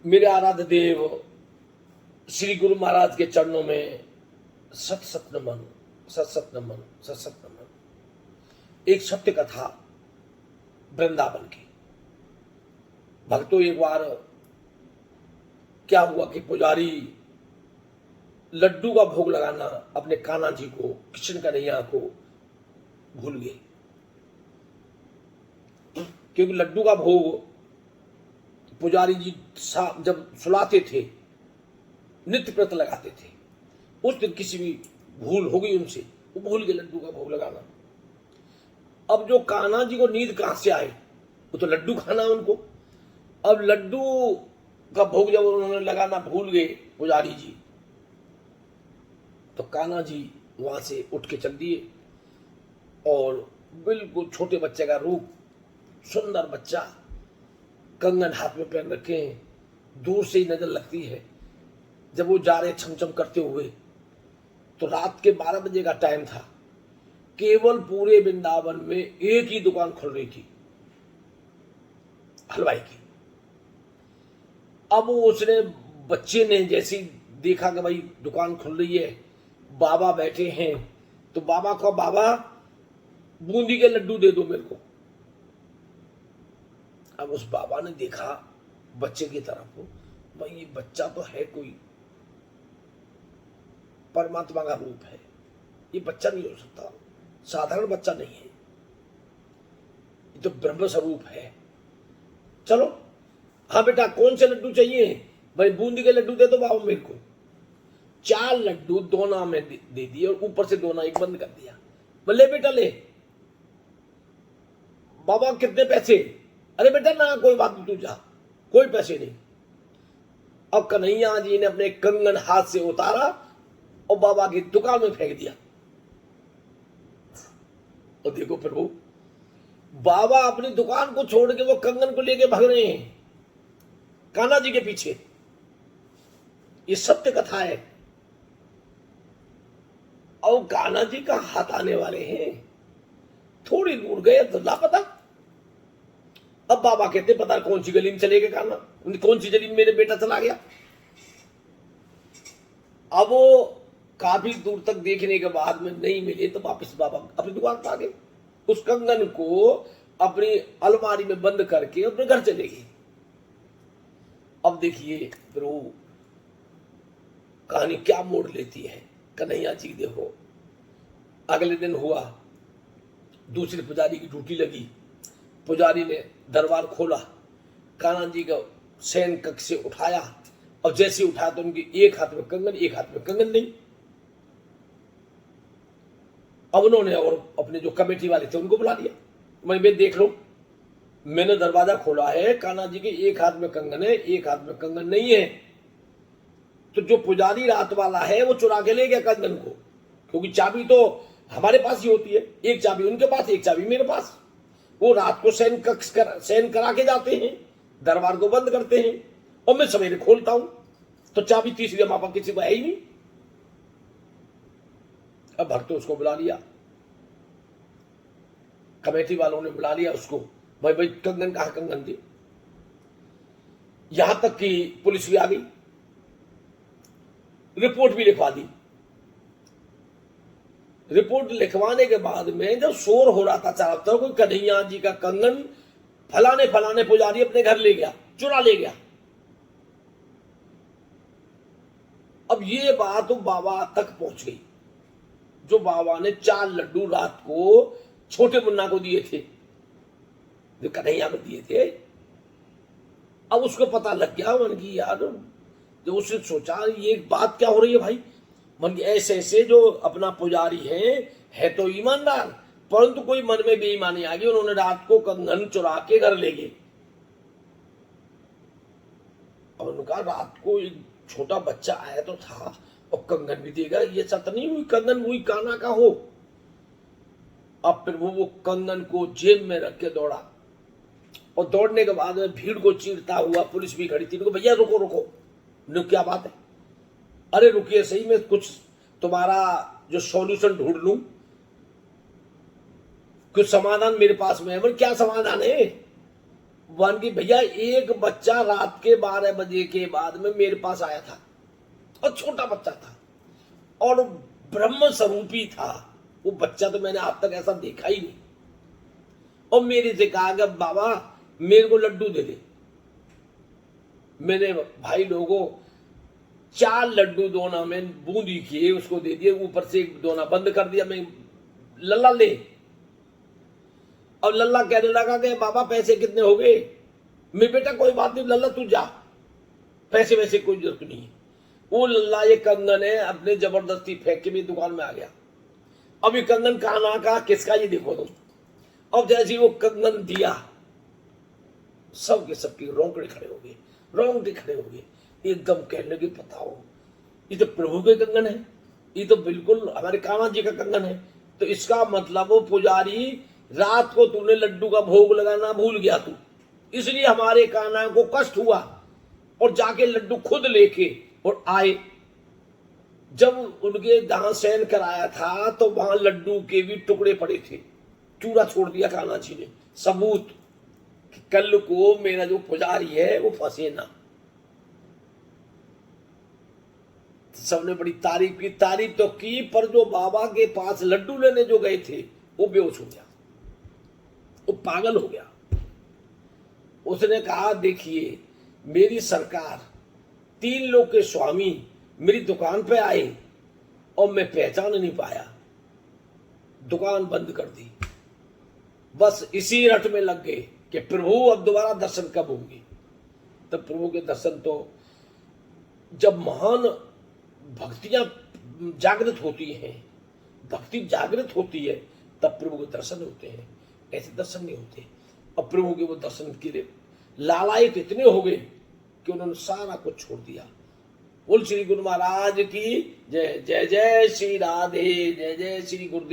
मेरे आराध्य देव श्री गुरु महाराज के चरणों में सत सत नमन, सत सत नमन, सत सत नमन। एक सत्य कथा वृंदावन की। भक्तों, एक बार क्या हुआ कि पुजारी लड्डू का भोग लगाना अपने कान्हा जी को, कृष्ण कन्हैया को भूल गए, क्योंकि लड्डू का भोग पुजारी जी जब सुलाते थे, नित्य व्रत लगाते थे। उस दिन किसी भी भूल हो गई उनसे, वो भूल गए लड्डू का भोग लगाना। अब जो कान्हा जी को नींद कहां से आए, वो तो लड्डू खाना उनको। अब लड्डू का भोग जब उन्होंने लगाना भूल गए पुजारी जी, तो कान्हा जी वहां से उठ के चल दिए और बिल्कुल छोटे बच्चे का रूप, सुंदर बच्चा, कंगन हाथ में पहन रखे हैं, दूर से ही नजर लगती है। जब वो जा रहे छमछम करते हुए, तो रात के 12 बजे का टाइम था। केवल पूरे वृंदावन में एक ही दुकान खुल रही थी, हलवाई की। अब उसने, बच्चे ने जैसे देखा कि भाई दुकान खुल रही है, बाबा बैठे हैं, तो बाबा को, बाबा बूंदी के लड्डू दे दो मेरे को। अब उस बाबा ने देखा बच्चे की तरफ, भाई ये बच्चा तो है कोई परमात्मा का रूप है, ये बच्चा नहीं हो सकता, साधारण बच्चा नहीं है, ये तो ब्रह्म स्वरूप है। चलो, हाँ बेटा कौन से लड्डू चाहिए? भाई बूंदी के लड्डू दे दो बाबा मेरे को। 4 लड्डू दोना में दे दिए और ऊपर से दोना एक बंद कर दिया। बोले बेटा ले। बाबा कितने पैसे? अरे बेटा ना कोई बात नहीं, तू जा, कोई पैसे नहीं। अब कन्हैया जी ने अपने कंगन हाथ से उतारा और बाबा की दुकान में फेंक दिया। और देखो प्रभु, बाबा अपनी दुकान को छोड़ के वो कंगन को लेके भाग रहे हैं कान्हा जी के पीछे। ये सत्य कथा है। और कान्हा जी का हाथ आने वाले हैं, थोड़ी दूर गए तो लापता। अब बाबा कहते पता कौन सी गली में चले गए कान्हा, कौन सी गली में मेरे बेटा चला गया। अब वो काफी दूर तक देखने के बाद में नहीं मिले, तो वापिस बाबा अपनी दुकान पर आ गए। उस कंगन को अपनी अलमारी में बंद करके अपने घर चले गए। अब देखिए प्रभु कहानी क्या मोड़ लेती है कन्हैया जी। देखो, अगले दिन हुआ, दूसरे पुजारी की ड्यूटी लगी। पुजारी ने दरबार खोला, कान्हा जी को शयन कक्ष से उठाया, और जैसे उठाया तो उनकी एक हाथ में कंगन, एक हाथ में कंगन नहीं। अब उन्होंने और अपने जो कमेटी वाले थे उनको बुला लिया। मैं देख लो, मैंने दरवाजा खोला है, कान्हा जी के एक हाथ में कंगन है, एक हाथ में कंगन नहीं है। तो जो पुजारी रात वाला है वो चुरा के ले गया कंगन को, क्योंकि चाबी तो हमारे पास ही होती है, एक चाबी उनके पास, एक चाबी मेरे पास। वो रात को शयन करा के जाते हैं, दरबार को बंद करते हैं, और मैं सवेरे खोलता हूं तो चाबी तीसरी मापा किसी को है ही नहीं। अब भक्तों उसको बुला लिया, कमेटी वालों ने बुला लिया उसको, भाई भाई कंगन कहां, कंगन दे। यहां तक कि पुलिस भी आ गई, रिपोर्ट भी लिखवा दी। रिपोर्ट लिखवाने के बाद में जब शोर हो रहा था चारों तरफ, कोई कन्हैया जी का कंगन फलाने फलाने पुजारी अपने घर ले गया, चुरा ले गया। अब ये बात तो बाबा तक पहुंच गई, जो बाबा ने 4 लड्डू रात को छोटे मुन्ना को दिए थे, जो कन्हैया को दिए थे। अब उसको पता लग गया, मन की यार, जब उसने सोचा ये बात क्या हो रही है भाई, मन की ऐसे ऐसे जो अपना पुजारी है तो ईमानदार, परंतु कोई मन में बेईमानी आ गई, उन्होंने रात को कंगन चुरा के घर ले गए। और उनका रात को एक छोटा बच्चा आया तो था, और कंगन भी देगा, ये सत नहीं हुई कंगन हुई कान्हा का हो। अब फिर वो कंगन को जेब में रख के दौड़ा, और दौड़ने के बाद में भीड़ को चीरता हुआ पुलिस भी खड़ी थी। भैया रुको रुको, क्या बात है? अरे रुकिए सही, मैं कुछ तुम्हारा जो सॉल्यूशन ढूंढ लूं, कुछ समाधान मेरे पास में है। बोले क्या समाधान है? वन की भैया एक बच्चा रात के 12 बजे के बाद में मेरे पास आया था और छोटा बच्चा था और ब्रह्म स्वरूपी था वो बच्चा, तो मैंने आज तक ऐसा देखा ही नहीं। और मेरे से कहा कि बाबा मेरे को लड्डू दे दे। मैंने भाई लोगों 4 लड्डू दोना में बूंदी किए उसको दे दिए, ऊपर से एक दोना बंद कर दिया। मैं लल्ला ले, और लल्ला कहने लगा कि बाबा पैसे कितने हो गए। मैं बेटा कोई बात नहीं लल्ला तू जा, पैसे वैसे कोई जरूरत नहीं है। वो लल्ला ये कंगन है अपने जबरदस्ती फेंक के मेरी दुकान में आ गया। अब ये कंगन कहां का किसका ये देखो तुम। अब जैसे वो कंगन दिया सबके सबके रोंगटे खड़े हो गए, रोंगटे खड़े हो गए, एकदम कहने लगे बताओ ये तो प्रभु के कंगन है, ये तो बिल्कुल हमारे कान्हा जी का कंगन है। तो इसका मतलब वो पुजारी रात को तूने लड्डू का भोग लगाना भूल गया तू, इसलिए हमारे कान्हा को कष्ट हुआ और जाके लड्डू खुद लेके और आए। जब उनके जहां शयन कराया था तो वहां लड्डू के भी टुकड़े पड़े थे, चूरा छोड़ दिया कान्हा जी ने, सबूत कि कल को मेरा जो पुजारी है वो फंसे ना। सबने बड़ी तारीफ की, तारीफ तो की, पर जो बाबा के पास लड्डू लेने जो गए थे वो बेहोश हो गया, वो पागल हो गया। उसने कहा देखिए मेरी सरकार 3 लोग के स्वामी मेरी दुकान पे आए और मैं पहचान नहीं पाया, दुकान बंद कर दी। बस इसी रट में लग गए कि प्रभु अब दोबारा दर्शन कब होंगे। तब प्रभु के दर्शन तो जब महान भक्तियां जागृत होती हैं, भक्ति जागृत होती है तब प्रभु के दर्शन होते हैं, ऐसे दर्शन नहीं होते। अब प्रभु के वो दर्शन के लिए लालायित इतने हो गए कि उन्होंने सारा कुछ छोड़ दिया। बोल श्री गुरु महाराज की जय। जय जय श्री राधे, जय जय श्री गुरुदेव।